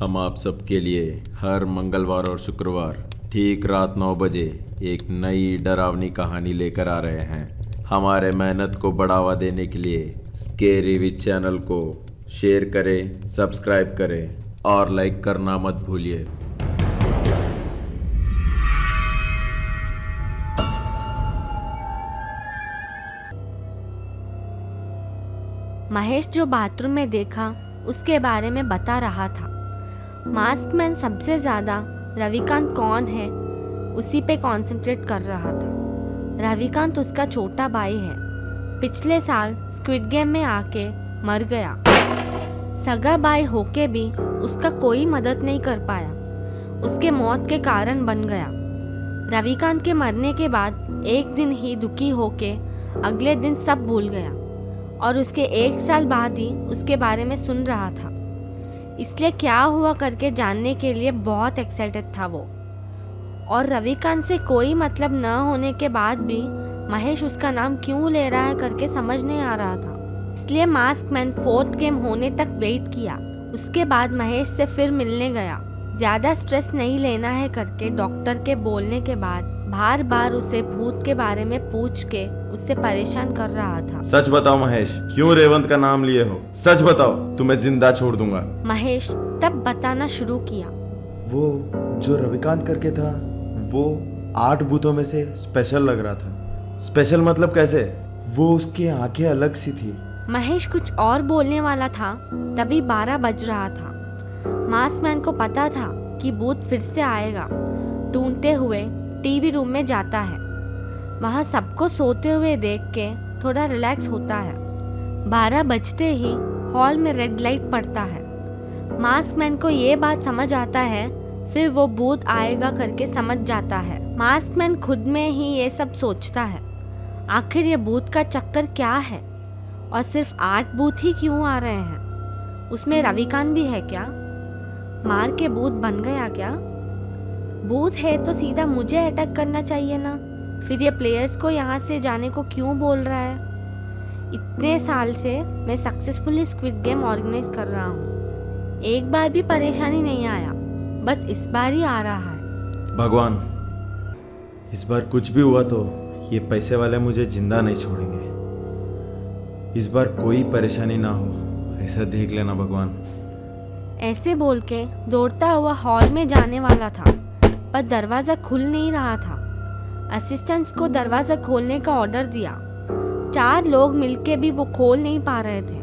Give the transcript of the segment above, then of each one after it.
हम आप सबके लिए हर मंगलवार और शुक्रवार ठीक रात 9 बजे एक नई डरावनी कहानी लेकर आ रहे हैं। हमारे मेहनत को बढ़ावा देने के लिए स्केरी विद चैनल को शेयर करें, सब्सक्राइब करें और लाइक करना मत भूलिए। महेश जो बाथरूम में देखा उसके बारे में बता रहा था। मास्क मैन सबसे ज़्यादा रविकांत कौन है उसी पे कंसंट्रेट कर रहा था। रविकांत उसका छोटा भाई है, पिछले साल स्क्विड गेम में आके मर गया। सगा भाई होके भी उसका कोई मदद नहीं कर पाया, उसके मौत के कारण बन गया। रविकांत के मरने के बाद एक दिन ही दुखी होके अगले दिन सब भूल गया और उसके 1 साल बाद ही उसके बारे में सुन रहा था, इसलिए क्या हुआ करके जानने के लिए बहुत एक्साइटेड था वो। और रविकांत से कोई मतलब न होने के बाद भी महेश उसका नाम क्यों ले रहा है करके समझ नहीं आ रहा था, इसलिए मास्क मैन 4th गेम होने तक वेट किया। उसके बाद महेश से फिर मिलने गया। ज़्यादा स्ट्रेस नहीं लेना है करके डॉक्टर के बोलने के बाद बार बार उसे भूत के बारे में पूछ के उससे परेशान कर रहा था। सच बताओ महेश, क्यों रेवंत का नाम लिए हो? सच बताओ, तुम्हें जिंदा छोड़ दूंगा। महेश तब बताना शुरू किया। वो जो रविकांत करके था वो 8 भूतों में से स्पेशल लग रहा था। स्पेशल मतलब कैसे? वो उसकी आंखें अलग सी थी। महेश कुछ और बोलने वाला था, तभी 12 बज रहा था। मास्क मैन को पता था कि भूत फिर से आएगा। ढूंढते हुए टीवी रूम में जाता है। वहाँ सबको सोते हुए देख के थोड़ा रिलैक्स होता है। 12 बजते ही हॉल में रेड लाइट पड़ता है। मास्क मैन को ये बात समझ आता है, फिर वो भूत आएगा करके समझ जाता है। मास्क मैन खुद में ही ये सब सोचता है, आखिर ये भूत का चक्कर क्या है और सिर्फ 8 भूत ही क्यों आ रहे हैं? उसमें रविकांत भी है क्या? मार के भूत बन गया क्या? भूत है तो सीधा मुझे अटैक करना चाहिए ना, फिर ये प्लेयर्स को यहाँ से जाने को क्यों बोल रहा है? इतने साल से मैं सक्सेसफुली स्क्विड गेम ऑर्गेनाइज कर रहा हूँ, एक बार भी परेशानी नहीं आया, बस इस बार ही आ रहा है। भगवान, इस बार कुछ भी हुआ तो ये पैसे वाले मुझे जिंदा नहीं छोड़ेंगे। इस बार कोई परेशानी ना हो, ऐसा देख लेना भगवान। ऐसे बोल के दौड़ता हुआ हॉल में जाने वाला था, पर दरवाज़ा खुल नहीं रहा था। असिस्टेंट्स को दरवाज़ा खोलने का ऑर्डर दिया। 4 लोग मिलके भी वो खोल नहीं पा रहे थे।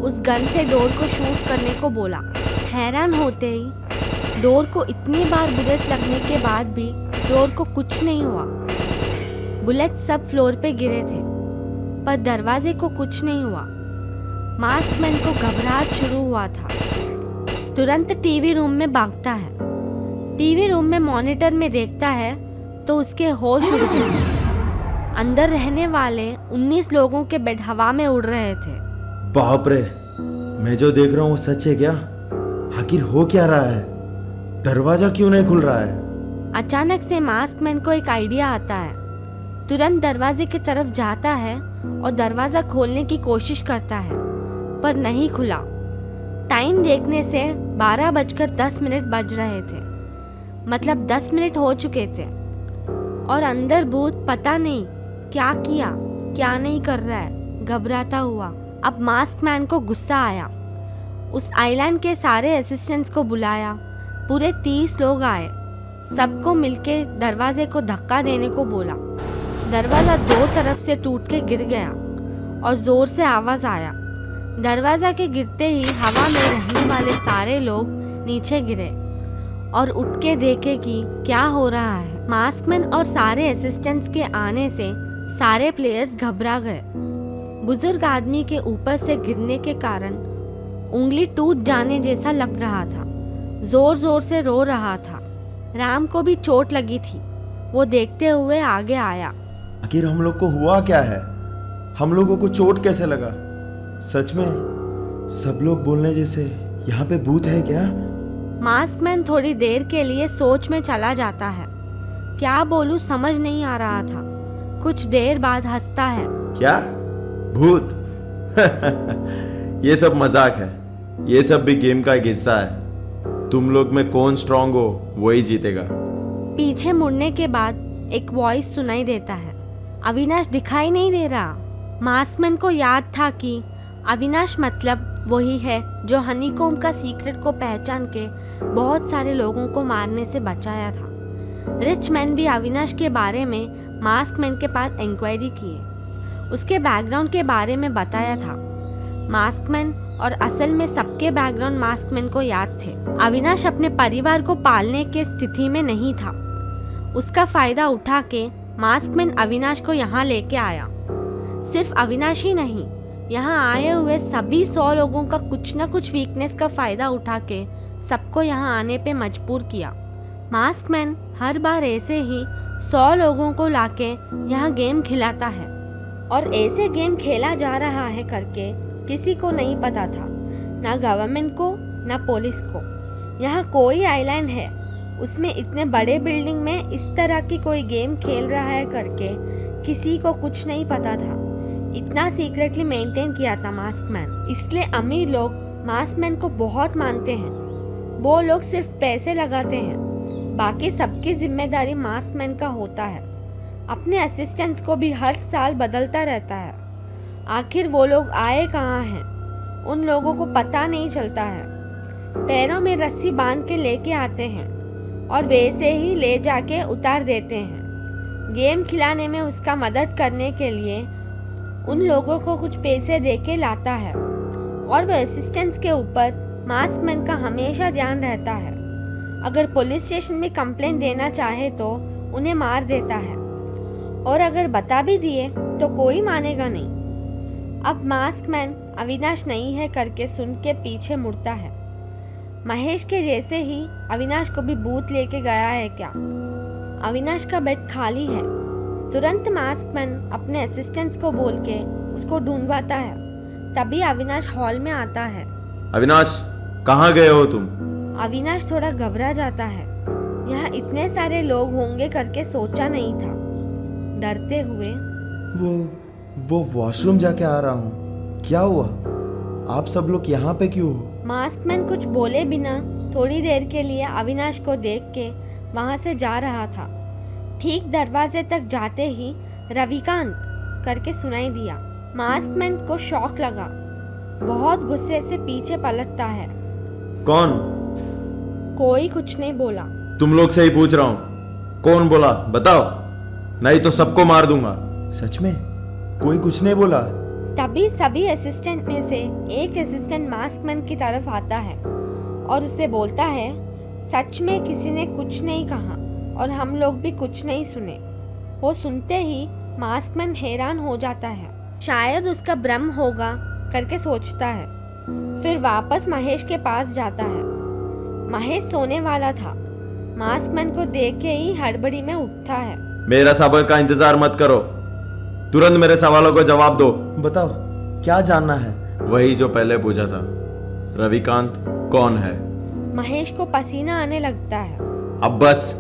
उस गन से डोर को शूट करने को बोला। हैरान होते ही डोर को इतनी बार बुलेट लगने के बाद भी डोर को कुछ नहीं हुआ। बुलेट सब फ्लोर पे गिरे थे, पर दरवाजे को कुछ नहीं हुआ। मास्क मैन को घबराहट शुरू हुआ था। तुरंत टीवी रूम में भागता है। टीवी रूम में मॉनिटर में देखता है तो उसके होश उड़ गए। अंदर रहने वाले 19 लोगों के बेड हवा में उड़ रहे थे। बाप रे, मैं जो देख रहा हूँ सच है क्या? आखिर हो क्या रहा है? दरवाजा क्यों नहीं खुल रहा है? अचानक से मास्क मैन को एक आइडिया आता है। तुरंत दरवाजे की तरफ जाता है और दरवाज़ा खोलने की कोशिश करता है, पर नहीं खुला। टाइम देखने से 12:10 बज रहे थे, मतलब 10 मिनट हो चुके थे और अंदर भूत पता नहीं क्या किया क्या नहीं कर रहा है, घबराता हुआ। अब मास्क मैन को गुस्सा आया। उस आइलैंड के सारे असिस्टेंट्स को बुलाया। पूरे 30 लोग आए। सबको मिलके दरवाजे को धक्का देने को बोला। दरवाज़ा 2 तरफ से टूट के गिर गया और ज़ोर से आवाज़ आया। दरवाज़ा के गिरते ही हवा में रहने वाले सारे लोग नीचे गिरे और उठ के देखे कि क्या हो रहा है। मास्कमैन और सारे असिस्टेंट्स के आने से सारे प्लेयर्स घबरा गए। बुजुर्ग आदमी के ऊपर से गिरने के कारण उंगली टूट जाने जैसा लग रहा था। जोर जोर से रो रहा था। राम को भी चोट लगी थी। वो देखते हुए आगे आया। आखिर हम लोग को हुआ क्या है? हम लोगों को चोट कैसे लगा? सच में सब लोग बोलने जैसे यहाँ पे भूत है क्या? मास्कमैन थोड़ी देर के लिए सोच में चला जाता है। क्या बोलूं समझ नहीं आ रहा था। कुछ देर बाद हंसता है। क्या भूत? ये सब मजाक है, ये सब भी गेम का एक हिस्सा है। तुम लोग में कौन स्ट्रांग हो वही जीतेगा। पीछे मुड़ने के बाद एक वॉइस सुनाई देता है। अविनाश दिखाई नहीं दे रहा। मास्कमैन को याद था कि अविनाश मतलब वही है जो हनीकॉम्ब का सीक्रेट को पहचान के बहुत सारे लोगों को मारने से बचाया था। रिच मैन भी अविनाश के बारे में मास्कमैन के पास इंक्वायरी किए, उसके बैकग्राउंड के बारे में बताया था। मास्कमैन और असल में सबके बैकग्राउंड मास्कमैन को याद थे। अविनाश अपने परिवार को पालने के स्थिति में नहीं था। उसका फायदा उठा के मास्कमैन अविनाश को यहाँ लेके आया। सिर्फ अविनाश ही नहीं, यहाँ आए हुए सभी 100 लोगों का कुछ न कुछ वीकनेस का फायदा उठा के सबको यहाँ आने पे मजबूर किया। मास्कमैन हर बार ऐसे ही 100 लोगों को लाके यहाँ गेम खिलाता है और ऐसे गेम खेला जा रहा है करके किसी को नहीं पता था, ना गवर्नमेंट को ना पुलिस को। यहाँ कोई आइलैंड है, उसमें इतने बड़े बिल्डिंग में इस तरह की कोई गेम खेल रहा है करके किसी को कुछ नहीं पता था। इतना सीक्रेटली मेंटेन किया था मास्कमैन, इसलिए अमीर लोग मास्कमैन को बहुत मानते हैं। वो लोग सिर्फ पैसे लगाते हैं, बाकी सबकी जिम्मेदारी मास्कमैन का होता है। अपने असिस्टेंट्स को भी हर साल बदलता रहता है। आखिर वो लोग आए कहाँ हैं, उन लोगों को पता नहीं चलता है। पैरों में रस्सी बांध के लेके आते हैं और वैसे ही ले जाके उतार देते हैं। गेम खिलाने में उसका मदद करने के लिए उन लोगों को कुछ पैसे दे के लाता है और वो असिस्टेंट्स के ऊपर मास्कमैन का हमेशा ध्यान रहता है। अगर पुलिस स्टेशन में कंप्लेंट देना चाहे तो उन्हें मार देता है और अगर बता भी दिए तो कोई मानेगा नहीं। अब मास्कमैन अविनाश नहीं है करके सुन के पीछे मुड़ता है। महेश के जैसे ही अविनाश को भी भूत लेके गया है क्या? अविनाश का बेड खाली है। तुरंत मास्कमैन अपने असिस्टेंट्स को बोल के उसको ढूंढवाता है। तभी अविनाश हॉल में आता है। अविनाश, कहाँ गए हो तुम? अविनाश थोड़ा घबरा जाता है। यहाँ इतने सारे लोग होंगे करके सोचा नहीं था। डरते हुए, वो वॉशरूम जाके आ रहा हूँ। क्या हुआ? आप सब लोग यहाँ पे क्यों हो? मास्कमैन कुछ बोले बिना थोड़ी देर के लिए अविनाश को देख के वहाँ से जा रहा था। ठीक दरवाजे तक जाते ही रविकांत करके सुनाई दिया। मास्कमैन को शॉक लगा। बहुत गुस्से से पीछे पलटता है। कौन? कोई कुछ नहीं बोला। तुम लोग से ही पूछ रहा हूँ, कौन बोला बताओ, नहीं तो सबको मार दूंगा। सच में कोई कुछ नहीं बोला? तभी सभी असिस्टेंट में से एक असिस्टेंट मास्कमैन की तरफ आता है और उसे बोलता है, सच में किसी ने कुछ नहीं कहा और हम लोग भी कुछ नहीं सुने। वो सुनते ही मास्कमैन हैरान हो जाता है। शायद उसका भ्रम होगा करके सोचता है। फिर वापस महेश के पास जाता है। महेश सोने वाला था। मास्कमैन को देख के ही हड़बड़ी में उठता है। मेरा सबर का इंतजार मत करो, तुरंत मेरे सवालों को जवाब दो। बताओ, क्या जानना है? वही जो पहले पूछा था, रविकांत कौन है? महेश को पसीना आने लगता है। अब बस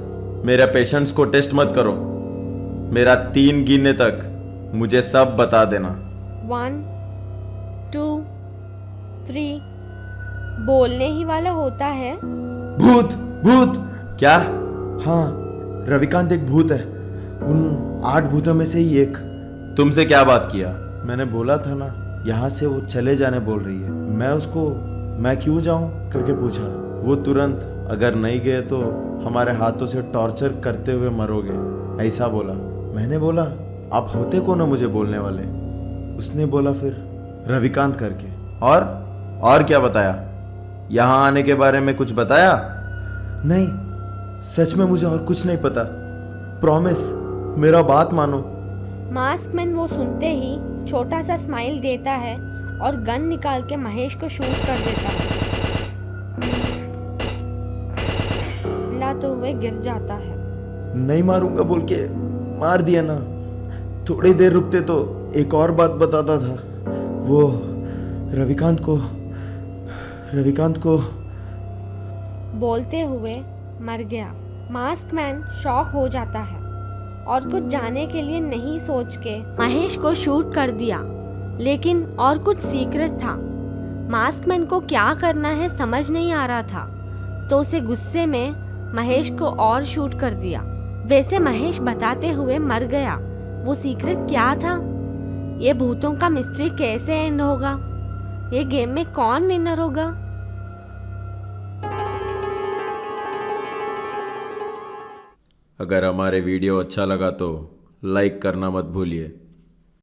मेरे पेशेंस को टेस्ट मत करो। मेरा 3 गिनने तक मुझे सब बता देना। 1 2 3 बोलने ही वाला होता है। भूत! भूत! क्या? हाँ, रविकांत एक भूत है। उन 8 भूतों में से ही एक। तुमसे क्या बात किया? मैंने बोला था ना, यहाँ से वो चले जाने बोल रही है। मैं उसको मैं क्यों जाऊँ करके पूछा। वो तुरंत अगर नहीं गए तो हमारे हाथों से टॉर्चर करते हुए मरोगे, ऐसा बोला। मैंने बोला, आप होते कौन हो मुझे बोलने वाले? उसने बोला फिर रविकांत करके। और क्या बताया? यहाँ आने के बारे में कुछ बताया? नहीं, सच में मुझे और कुछ नहीं पता। प्रॉमिस, मेरा बात मानो। मास्कमैन वो सुनते ही छोटा सा स्माइल देता है और गन निकाल के महेश को शूट कर देता है। तो हुए गिर जाता है। नहीं मारूंगा बोल के मार दिया ना। थोड़ी देर रुकते तो एक और बात बताता था। वो रविकांत को बोलते हुए मर गया। मास्कमैन शॉक हो जाता है और कुछ जाने के लिए नहीं सोच के महेश को शूट कर दिया। लेकिन और कुछ सीक्रेट था। मास्कमैन को क्या करना है समझ नहीं आ रहा था। तो उसे गुस्से में महेश को और शूट कर दिया। वैसे महेश बताते हुए मर गया। वो सीक्रेट क्या था? ये भूतों का मिस्ट्री कैसे एंड होगा? ये गेम में कौन विनर होगा? अगर हमारे वीडियो अच्छा लगा तो लाइक करना मत भूलिए।